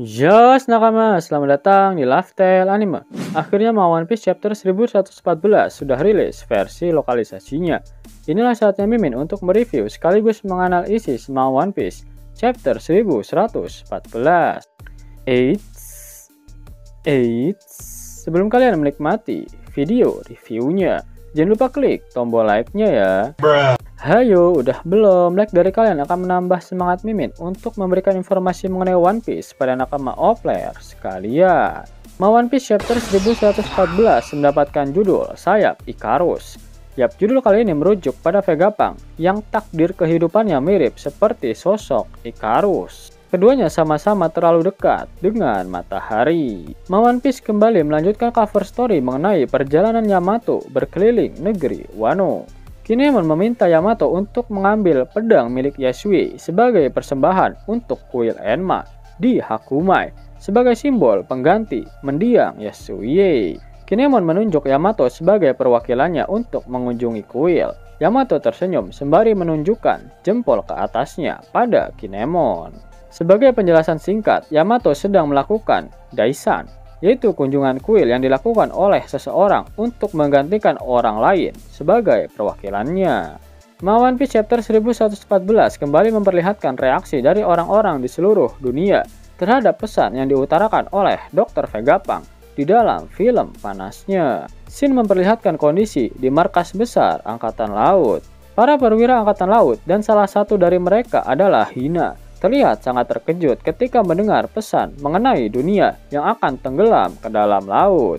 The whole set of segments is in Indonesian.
Yos nakama, selamat datang di Lifestyle Anime. Akhirnya One Piece chapter 1114 sudah rilis versi lokalisasinya. Inilah saatnya Mimin untuk mereview sekaligus menganalisis One Piece chapter 1114. Sebelum kalian menikmati video reviewnya, jangan lupa klik tombol like-nya ya. Hayo, udah belum? Like dari kalian akan menambah semangat Mimin untuk memberikan informasi mengenai One Piece pada nakama player sekalian. One Piece chapter 1114 mendapatkan judul Sayap Icarus. Yap, judul kali ini merujuk pada Vegapunk yang takdir kehidupannya mirip seperti sosok Icarus. Keduanya sama-sama terlalu dekat dengan matahari. One Piece kembali melanjutkan cover story mengenai perjalanan Yamato berkeliling negeri Wano. Kinemon meminta Yamato untuk mengambil pedang milik Yasui sebagai persembahan untuk kuil Enma di Hakumai sebagai simbol pengganti mendiang Yasui. Kinemon menunjuk Yamato sebagai perwakilannya untuk mengunjungi kuil. Yamato tersenyum sembari menunjukkan jempol ke atasnya pada Kinemon. Sebagai penjelasan singkat, Yamato sedang melakukan Daisan, yaitu kunjungan kuil yang dilakukan oleh seseorang untuk menggantikan orang lain sebagai perwakilannya. One Piece chapter 1114 kembali memperlihatkan reaksi dari orang-orang di seluruh dunia terhadap pesan yang diutarakan oleh Dr. Vegapunk di dalam film panasnya. Scene memperlihatkan kondisi di markas besar Angkatan Laut. Para perwira Angkatan Laut dan salah satu dari mereka adalah Hina terlihat sangat terkejut ketika mendengar pesan mengenai dunia yang akan tenggelam ke dalam laut.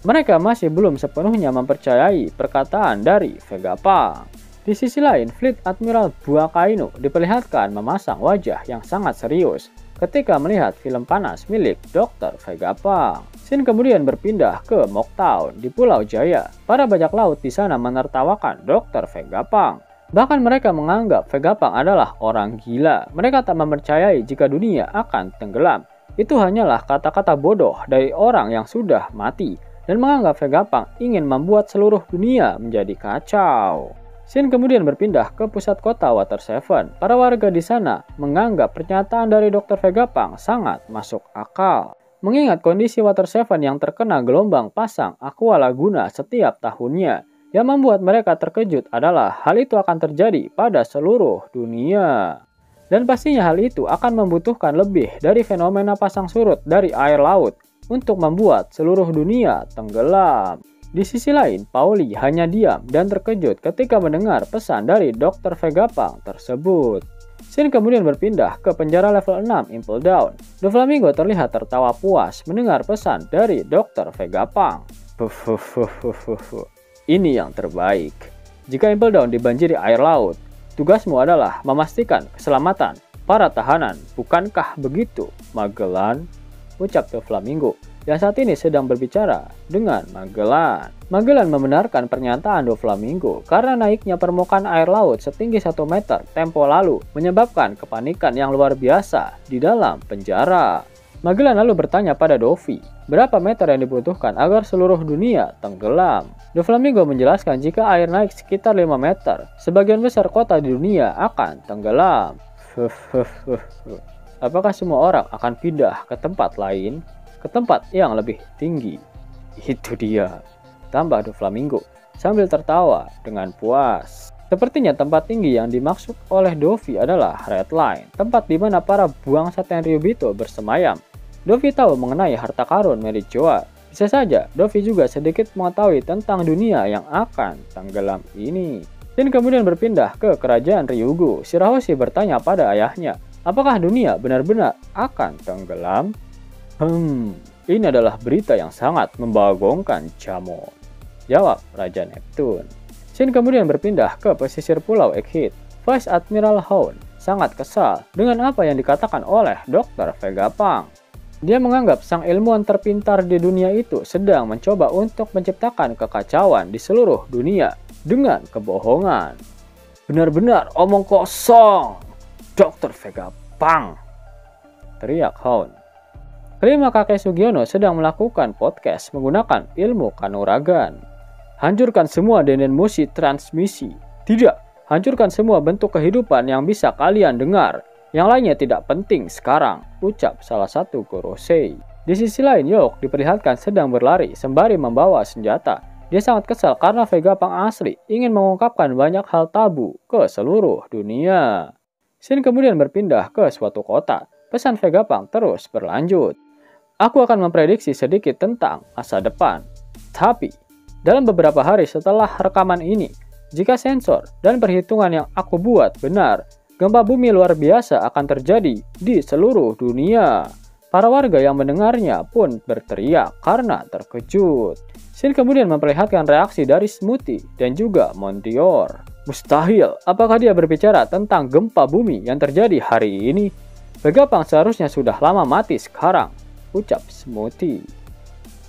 Mereka masih belum sepenuhnya mempercayai perkataan dari Vegapunk. Di sisi lain, Fleet Admiral Buakaino diperlihatkan memasang wajah yang sangat serius ketika melihat film panas milik Dr. Vegapunk. Scene kemudian berpindah ke Mocktown di Pulau Jaya. Para bajak laut di sana menertawakan Dr. Vegapunk. Bahkan mereka menganggap Vegapunk adalah orang gila. Mereka tak mempercayai jika dunia akan tenggelam. Itu hanyalah kata-kata bodoh dari orang yang sudah mati dan menganggap Vegapunk ingin membuat seluruh dunia menjadi kacau. Scene kemudian berpindah ke pusat kota Water Seven. Para warga di sana menganggap pernyataan dari Dr. Vegapunk sangat masuk akal. Mengingat kondisi Water Seven yang terkena gelombang pasang Aqua Laguna setiap tahunnya. Yang membuat mereka terkejut adalah hal itu akan terjadi pada seluruh dunia. Dan pastinya hal itu akan membutuhkan lebih dari fenomena pasang surut dari air laut untuk membuat seluruh dunia tenggelam. Di sisi lain, Pauli hanya diam dan terkejut ketika mendengar pesan dari Dr. Vegapunk tersebut. Scene kemudian berpindah ke penjara level 6 Impel Down. Doflamingo terlihat tertawa puas mendengar pesan dari Dr. Vegapunk. Ini yang terbaik. Jika Impel Down dibanjiri air laut, tugasmu adalah memastikan keselamatan para tahanan. Bukankah begitu, Magellan? Ucap Doflamingo yang saat ini sedang berbicara dengan Magellan. Magellan membenarkan pernyataan Doflamingo karena naiknya permukaan air laut setinggi 1 meter tempo lalu menyebabkan kepanikan yang luar biasa di dalam penjara. Magellan lalu bertanya pada Dovi, berapa meter yang dibutuhkan agar seluruh dunia tenggelam? Doflamingo menjelaskan jika air naik sekitar 5 meter, sebagian besar kota di dunia akan tenggelam. Apakah semua orang akan pindah ke tempat lain? Ke tempat yang lebih tinggi? Itu dia, tambah Doflamingo sambil tertawa dengan puas. Sepertinya tempat tinggi yang dimaksud oleh Dovi adalah Red Line, tempat di mana para buangsa Tenryubito bersemayam. Dovi tahu mengenai harta karun Merijoa. Bisa saja Dovi juga sedikit mengetahui tentang dunia yang akan tenggelam ini. Dan kemudian berpindah ke kerajaan Ryugu. Shirahoshi bertanya pada ayahnya, apakah dunia benar-benar akan tenggelam? Ini adalah berita yang sangat membagongkan, Jamon, jawab Raja Neptune. Scene kemudian berpindah ke pesisir pulau Egghead. Vice Admiral Hound sangat kesal dengan apa yang dikatakan oleh Dr. Vegapunk. Dia menganggap sang ilmuwan terpintar di dunia itu sedang mencoba untuk menciptakan kekacauan di seluruh dunia dengan kebohongan. Benar-benar omong kosong, Dr. Vegapunk, teriak Hound. Kelima kakek Sugiono sedang melakukan podcast menggunakan ilmu kanuragan. Hancurkan semua denden musi transmisi. Tidak, hancurkan semua bentuk kehidupan yang bisa kalian dengar. Yang lainnya tidak penting sekarang, ucap salah satu Gorosei. Di sisi lain, Yok diperlihatkan sedang berlari sembari membawa senjata. Dia sangat kesal karena Vegapunk asli ingin mengungkapkan banyak hal tabu ke seluruh dunia. Shin kemudian berpindah ke suatu kota. Pesan Vegapunk terus berlanjut. Aku akan memprediksi sedikit tentang masa depan. Tapi, dalam beberapa hari setelah rekaman ini, jika sensor dan perhitungan yang aku buat benar, gempa bumi luar biasa akan terjadi di seluruh dunia. Para warga yang mendengarnya pun berteriak karena terkejut. Shin kemudian memperlihatkan reaksi dari Smoothie dan juga Mondior. Mustahil, apakah dia berbicara tentang gempa bumi yang terjadi hari ini? Vegapunk seharusnya sudah lama mati sekarang, ucap Smoothie.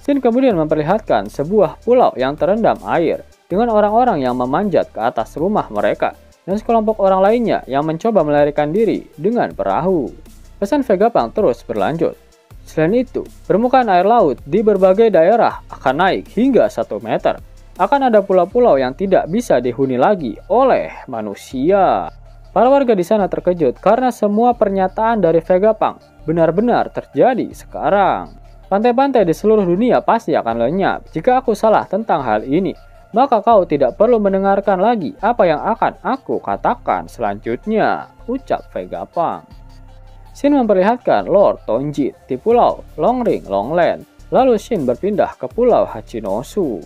Shin kemudian memperlihatkan sebuah pulau yang terendam air dengan orang-orang yang memanjat ke atas rumah mereka dan sekelompok orang lainnya yang mencoba melarikan diri dengan perahu. Pesan Vegapunk terus berlanjut. Selain itu, permukaan air laut di berbagai daerah akan naik hingga 1 meter. Akan ada pulau-pulau yang tidak bisa dihuni lagi oleh manusia. Para warga di sana terkejut karena semua pernyataan dari Vegapunk benar-benar terjadi sekarang. Pantai-pantai di seluruh dunia pasti akan lenyap. Jika aku salah tentang hal ini, maka kau tidak perlu mendengarkan lagi apa yang akan aku katakan selanjutnya, ucap Vegapunk. Shin memperlihatkan Lord Tonjit di pulau Longring Longland, lalu Shin berpindah ke pulau Hachinosu.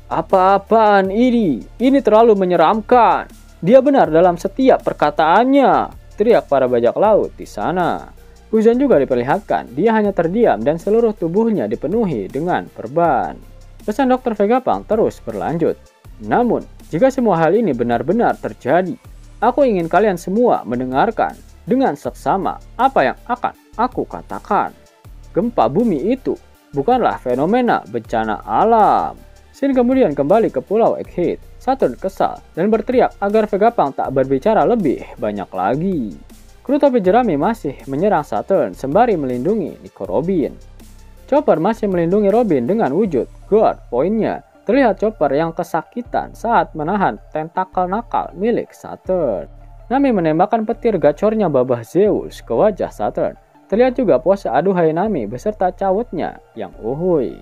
Apa-apaan ini? Ini terlalu menyeramkan. Dia benar dalam setiap perkataannya, teriak para bajak laut di sana. Hujan juga diperlihatkan, dia hanya terdiam dan seluruh tubuhnya dipenuhi dengan perban. Pesan Dr. Vegapunk terus berlanjut. Namun, jika semua hal ini benar-benar terjadi, aku ingin kalian semua mendengarkan dengan seksama apa yang akan aku katakan. Gempa bumi itu bukanlah fenomena bencana alam. Shin kemudian kembali ke pulau Egghead. Saturn kesal dan berteriak agar Vegapunk tak berbicara lebih banyak lagi. Kru topi jerami masih menyerang Saturn sembari melindungi Nico Robin. Chopper masih melindungi Robin dengan wujud guard pointnya. Terlihat Chopper yang kesakitan saat menahan tentakel nakal milik Saturn. Nami menembakkan petir gacornya babah Zeus ke wajah Saturn. Terlihat juga pose aduhai Nami beserta cawetnya yang uhuy.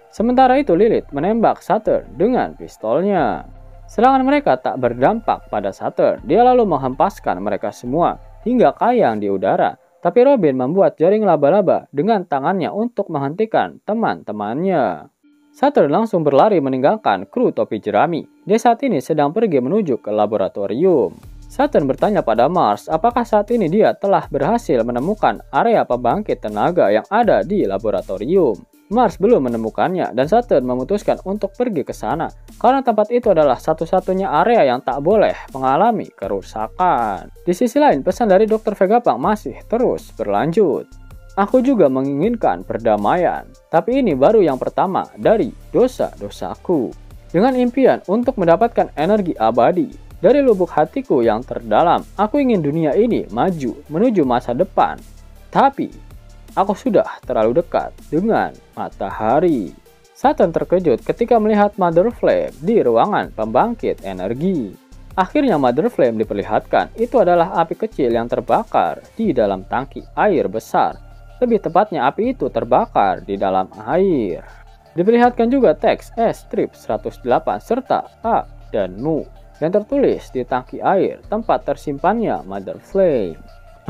Sementara itu Lilith menembak Saturn dengan pistolnya. Serangan mereka tak berdampak pada Saturn. Dia lalu menghempaskan mereka semua hingga kayang di udara, tapi Robin membuat jaring laba-laba dengan tangannya untuk menghentikan teman-temannya. Saturn langsung berlari meninggalkan kru topi jerami. Dia saat ini sedang pergi menuju ke laboratorium. Saturn bertanya pada Mars apakah saat ini dia telah berhasil menemukan area pembangkit tenaga yang ada di laboratorium. Mars belum menemukannya dan Saturn memutuskan untuk pergi ke sana karena tempat itu adalah satu-satunya area yang tak boleh mengalami kerusakan. Di sisi lain, pesan dari Dr. Vegapunk masih terus berlanjut. Aku juga menginginkan perdamaian, tapi ini baru yang pertama dari dosa-dosaku. Dengan impian untuk mendapatkan energi abadi dari lubuk hatiku yang terdalam, aku ingin dunia ini maju menuju masa depan. Tapi aku sudah terlalu dekat dengan matahari. Saturn terkejut ketika melihat Mother Flame di ruangan pembangkit energi. Akhirnya Mother Flame diperlihatkan. Itu adalah api kecil yang terbakar di dalam tangki air besar. Lebih tepatnya api itu terbakar di dalam air. Diperlihatkan juga teks S-Strip 108 serta A dan Mu yang tertulis di tangki air tempat tersimpannya Mother Flame.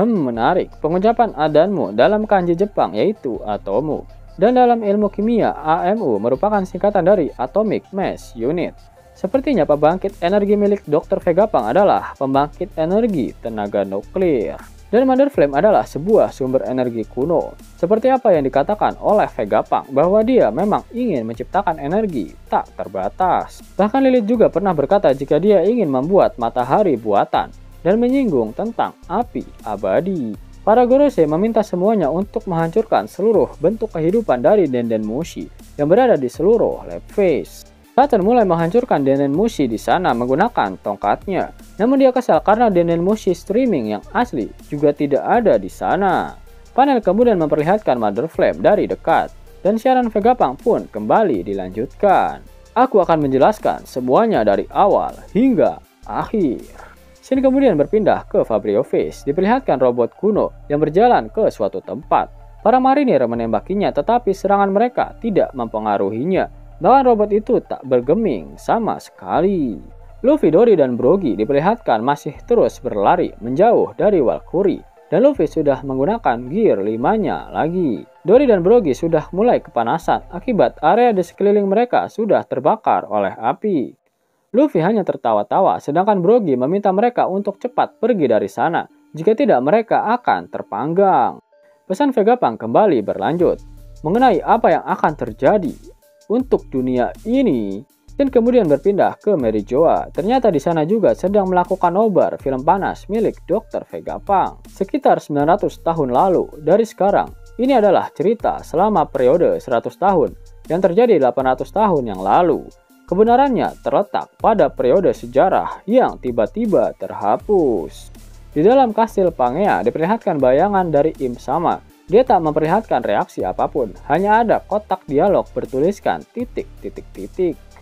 Menarik, pengucapan A dan Mu dalam kanji Jepang yaitu Atomu, dan dalam ilmu kimia AMU merupakan singkatan dari Atomic Mass Unit. Sepertinya pembangkit energi milik Dr. Vegapunk adalah pembangkit energi tenaga nuklir. Dan Mother Flame adalah sebuah sumber energi kuno. Seperti apa yang dikatakan oleh Vegapunk bahwa dia memang ingin menciptakan energi tak terbatas. Bahkan Lilith juga pernah berkata jika dia ingin membuat matahari buatan dan menyinggung tentang api abadi. Para Gorosei meminta semuanya untuk menghancurkan seluruh bentuk kehidupan dari Denden Mushi yang berada di seluruh lab phase. Saturn mulai menghancurkan Denden Mushi di sana menggunakan tongkatnya. Namun dia kesal karena Denden Mushi streaming yang asli juga tidak ada di sana. Panel kemudian memperlihatkan Mother Flame dari dekat dan siaran Vegapunk pun kembali dilanjutkan. Aku akan menjelaskan semuanya dari awal hingga akhir. Scene kemudian berpindah ke Fabrio Fish. Diperlihatkan robot kuno yang berjalan ke suatu tempat. Para marinir menembakinya tetapi serangan mereka tidak mempengaruhinya. Bahkan robot itu tak bergeming sama sekali. Luffy, Dory, dan Brogy diperlihatkan masih terus berlari menjauh dari Valkyrie. Dan Luffy sudah menggunakan gear 5-nya lagi. Dory dan Brogy sudah mulai kepanasan akibat area di sekeliling mereka sudah terbakar oleh api. Luffy hanya tertawa-tawa sedangkan Brogy meminta mereka untuk cepat pergi dari sana. Jika tidak mereka akan terpanggang. Pesan Vegapunk kembali berlanjut mengenai apa yang akan terjadi untuk dunia ini. Dan kemudian berpindah ke Merijoa. Ternyata di sana juga sedang melakukan nobar film panas milik Dr. Vegapunk. Sekitar 900 tahun lalu dari sekarang. Ini adalah cerita selama periode 100 tahun yang terjadi 800 tahun yang lalu. Kebenarannya terletak pada periode sejarah yang tiba-tiba terhapus. Di dalam kastil Pangea diperlihatkan bayangan dari Im Sama. Dia tak memperlihatkan reaksi apapun, hanya ada kotak dialog bertuliskan titik.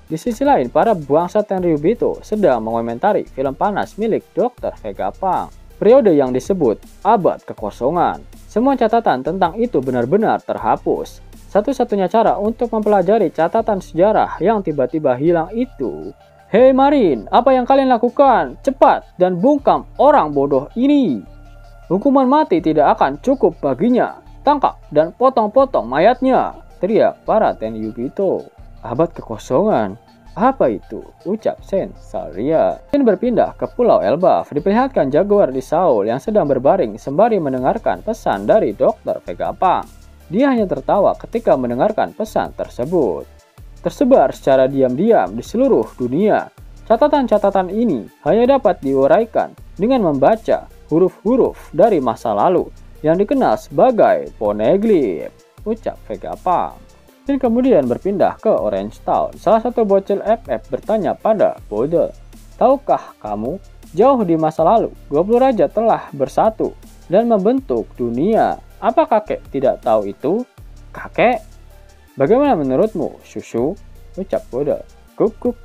Di sisi lain, para bangsa Tenryubito sedang mengomentari film panas milik Dr. Vegapunk. Periode yang disebut Abad Kekosongan. Semua catatan tentang itu benar-benar terhapus. Satu-satunya cara untuk mempelajari catatan sejarah yang tiba-tiba hilang itu. Hei Marin, apa yang kalian lakukan? Cepat dan bungkam orang bodoh ini. Hukuman mati tidak akan cukup baginya. Tangkap dan potong-potong mayatnya, teriak para Tenryubito. Abad Kekosongan? Apa itu? Ucap Sen Saria. Sen berpindah ke Pulau Elbaf. Diperlihatkan Jaguar di Saul yang sedang berbaring sembari mendengarkan pesan dari Dr. Vegapunk. Dia hanya tertawa ketika mendengarkan pesan tersebut. Tersebar secara diam-diam di seluruh dunia. Catatan-catatan ini hanya dapat diuraikan dengan membaca huruf-huruf dari masa lalu yang dikenal sebagai poneglyph, ucap Vegapunk. Dan kemudian berpindah ke Orange Town. Salah satu bocil FF bertanya pada Bode, tahukah kamu, jauh di masa lalu, 20 raja telah bersatu dan membentuk dunia. Apa kakek tidak tahu itu? Kakek? Bagaimana menurutmu, Shushu? Ucap Bode. Kuk-kuk.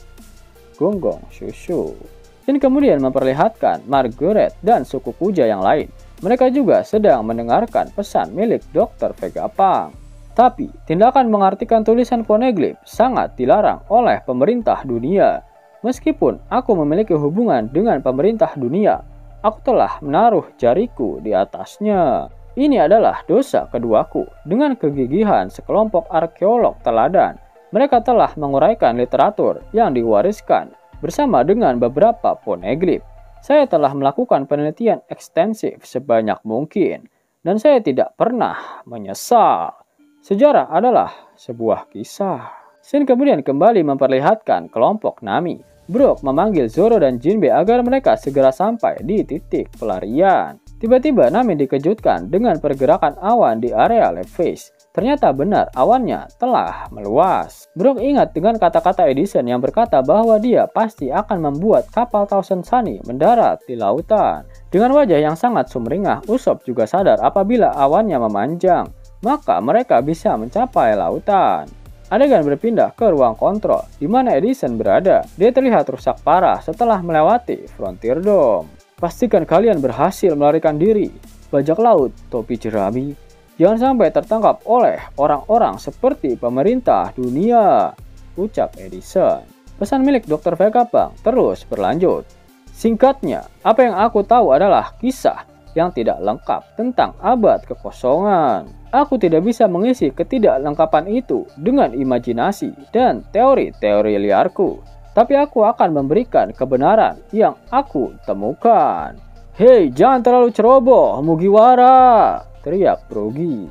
Gonggong Shushu. Dan kemudian memperlihatkan Margaret dan suku Kuja yang lain. Mereka juga sedang mendengarkan pesan milik Dr. Vegapunk. Tapi, tindakan mengartikan tulisan poneglyph sangat dilarang oleh pemerintah dunia. Meskipun aku memiliki hubungan dengan pemerintah dunia, aku telah menaruh jariku di atasnya. Ini adalah dosa keduaku. Dengan kegigihan sekelompok arkeolog teladan, mereka telah menguraikan literatur yang diwariskan bersama dengan beberapa poneglyph. Saya telah melakukan penelitian ekstensif sebanyak mungkin, dan saya tidak pernah menyesal. Sejarah adalah sebuah kisah. Shin kemudian kembali memperlihatkan kelompok Nami. Brook memanggil Zoro dan Jinbe agar mereka segera sampai di titik pelarian. Tiba-tiba Nami dikejutkan dengan pergerakan awan di area Levis. Ternyata benar awannya telah meluas. Brook ingat dengan kata-kata Edison yang berkata bahwa dia pasti akan membuat kapal Thousand Sunny mendarat di lautan. Dengan wajah yang sangat sumringah, Usopp juga sadar apabila awannya memanjang, maka mereka bisa mencapai lautan. Adegan berpindah ke ruang kontrol di mana Edison berada. Dia terlihat rusak parah setelah melewati Frontier Dome. Pastikan kalian berhasil melarikan diri. Bajak laut, topi jerami. Jangan sampai tertangkap oleh orang-orang seperti pemerintah dunia, ucap Edison. Pesan milik Dr. Vegapunk terus berlanjut. Singkatnya, apa yang aku tahu adalah kisah yang tidak lengkap tentang abad kekosongan. Aku tidak bisa mengisi ketidaklengkapan itu dengan imajinasi dan teori-teori liarku. Tapi aku akan memberikan kebenaran yang aku temukan. Hei, jangan terlalu ceroboh, Mugiwara, teriak Brogy.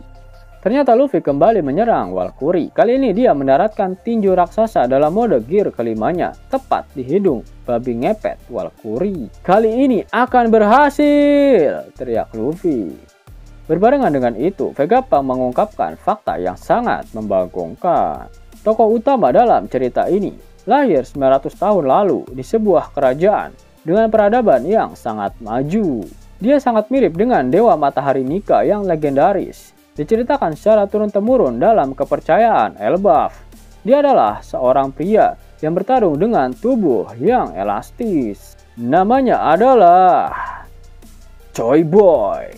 Ternyata Luffy kembali menyerang Valkyrie. Kali ini dia mendaratkan tinju raksasa dalam mode gear kelimanya, tepat di hidung babi ngepet Valkyrie. Kali ini akan berhasil, teriak Luffy. Berbarengan dengan itu, Vegapunk mengungkapkan fakta yang sangat membagongkan. Tokoh utama dalam cerita ini lahir 900 tahun lalu di sebuah kerajaan dengan peradaban yang sangat maju. Dia sangat mirip dengan Dewa Matahari Nika yang legendaris. Diceritakan secara turun-temurun dalam kepercayaan Elbaf. Dia adalah seorang pria yang bertarung dengan tubuh yang elastis. Namanya adalah Choi Boy.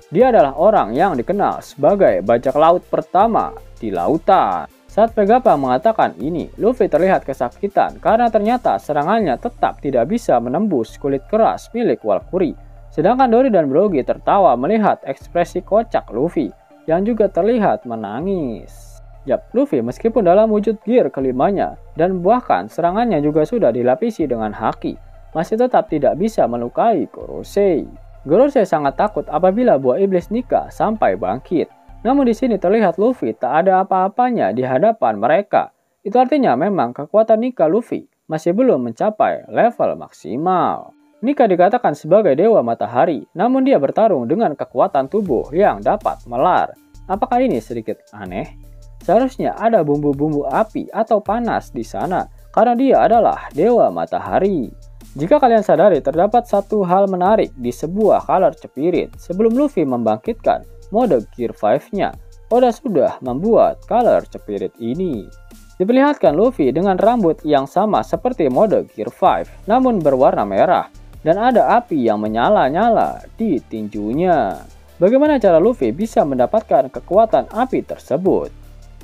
Dia adalah orang yang dikenal sebagai bajak laut pertama di lautan. Saat Vegapunk mengatakan ini, Luffy terlihat kesakitan karena ternyata serangannya tetap tidak bisa menembus kulit keras milik Valkyrie. Sedangkan Dory dan Brogy tertawa melihat ekspresi kocak Luffy yang juga terlihat menangis. Yap, Luffy meskipun dalam wujud gear kelimanya dan bahkan serangannya juga sudah dilapisi dengan haki, masih tetap tidak bisa melukai Gorosei. Gorosei sangat takut apabila buah iblis Nika sampai bangkit. Namun di sini terlihat Luffy tak ada apa-apanya di hadapan mereka. Itu artinya memang kekuatan Nika Luffy masih belum mencapai level maksimal. Nika dikatakan sebagai dewa matahari, namun dia bertarung dengan kekuatan tubuh yang dapat melar. Apakah ini sedikit aneh? Seharusnya ada bumbu-bumbu api atau panas di sana, karena dia adalah dewa matahari. Jika kalian sadari, terdapat satu hal menarik di sebuah color spirit. Sebelum Luffy membangkitkan mode Gear 5-nya, Oda sudah membuat color spirit ini. Diperlihatkan Luffy dengan rambut yang sama seperti mode Gear 5, namun berwarna merah, dan ada api yang menyala-nyala di tinjunya. Bagaimana cara Luffy bisa mendapatkan kekuatan api tersebut?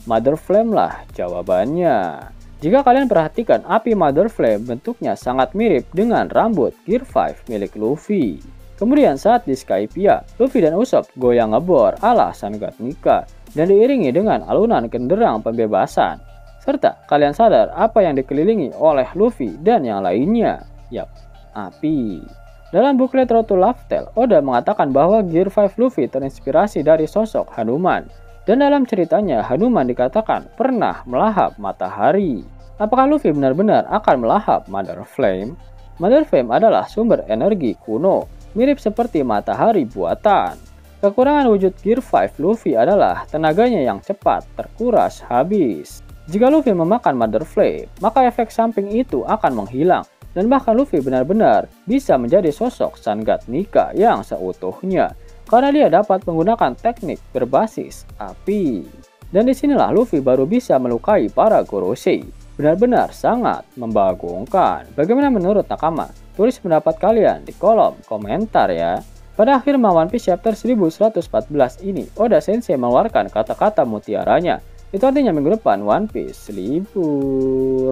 Mother Flame lah jawabannya. Jika kalian perhatikan, api Mother Flame bentuknya sangat mirip dengan rambut Gear 5 milik Luffy. Kemudian saat di Skypiea, Luffy dan Usopp goyang ngebor ala Sun God Nika dan diiringi dengan alunan genderang pembebasan. Serta kalian sadar apa yang dikelilingi oleh Luffy dan yang lainnya? Yap, api. Dalam buklet Road to Laugh Tale, Oda mengatakan bahwa Gear 5 Luffy terinspirasi dari sosok Hanuman. Dan dalam ceritanya, Hanuman dikatakan pernah melahap matahari. Apakah Luffy benar-benar akan melahap Mother Flame? Mother Flame adalah sumber energi kuno, mirip seperti matahari buatan. Kekurangan wujud Gear 5 Luffy adalah tenaganya yang cepat terkuras habis. Jika Luffy memakan Mother Flame, maka efek samping itu akan menghilang. Dan bahkan Luffy benar-benar bisa menjadi sosok Sun God Nika yang seutuhnya. Karena dia dapat menggunakan teknik berbasis api. Dan disinilah Luffy baru bisa melukai para Gorosei. Benar-benar sangat membagongkan. Bagaimana menurut Nakama? Tulis pendapat kalian di kolom komentar ya. Pada akhir One Piece chapter 1114 ini, Oda Sensei mengeluarkan kata-kata mutiaranya. Itu artinya minggu depan One Piece libur.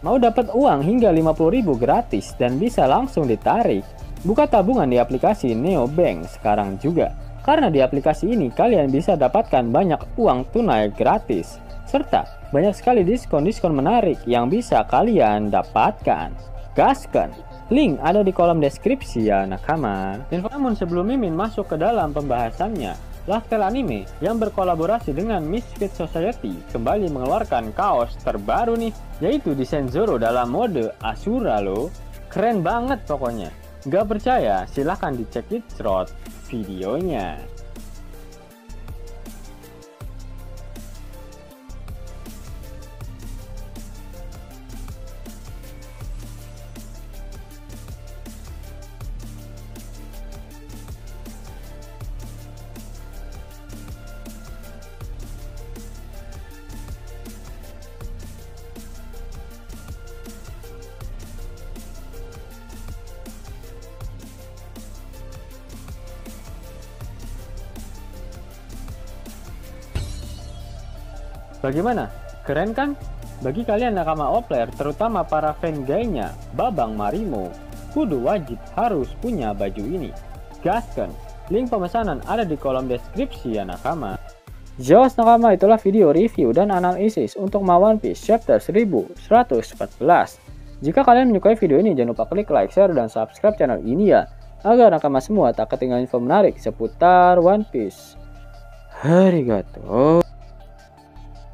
Mau dapat uang hingga 50.000 gratis dan bisa langsung ditarik? Buka tabungan di aplikasi Neobank sekarang juga. Karena di aplikasi ini kalian bisa dapatkan banyak uang tunai gratis. Serta banyak sekali diskon-diskon menarik yang bisa kalian dapatkan. Gaskan! Link ada di kolom deskripsi ya nakama. Namun sebelum Mimin masuk ke dalam pembahasannya, Laugh Tale Anime yang berkolaborasi dengan Misfit Society kembali mengeluarkan kaos terbaru nih, yaitu desain Zoro dalam mode Asura loh. Keren banget pokoknya. Gak percaya? Silahkan dicek di short videonya. Bagaimana? Keren kan? Bagi kalian nakama Oplayer, terutama para fan gaynya Babang Marimo, kudu wajib harus punya baju ini. Gaskan! Link pemesanan ada di kolom deskripsi ya nakama. Jos nakama, itulah video review dan analisis untuk One Piece chapter 1114. Jika kalian menyukai video ini, jangan lupa klik like, share, dan subscribe channel ini ya, agar nakama semua tak ketinggalan info menarik seputar One Piece. Arigatou.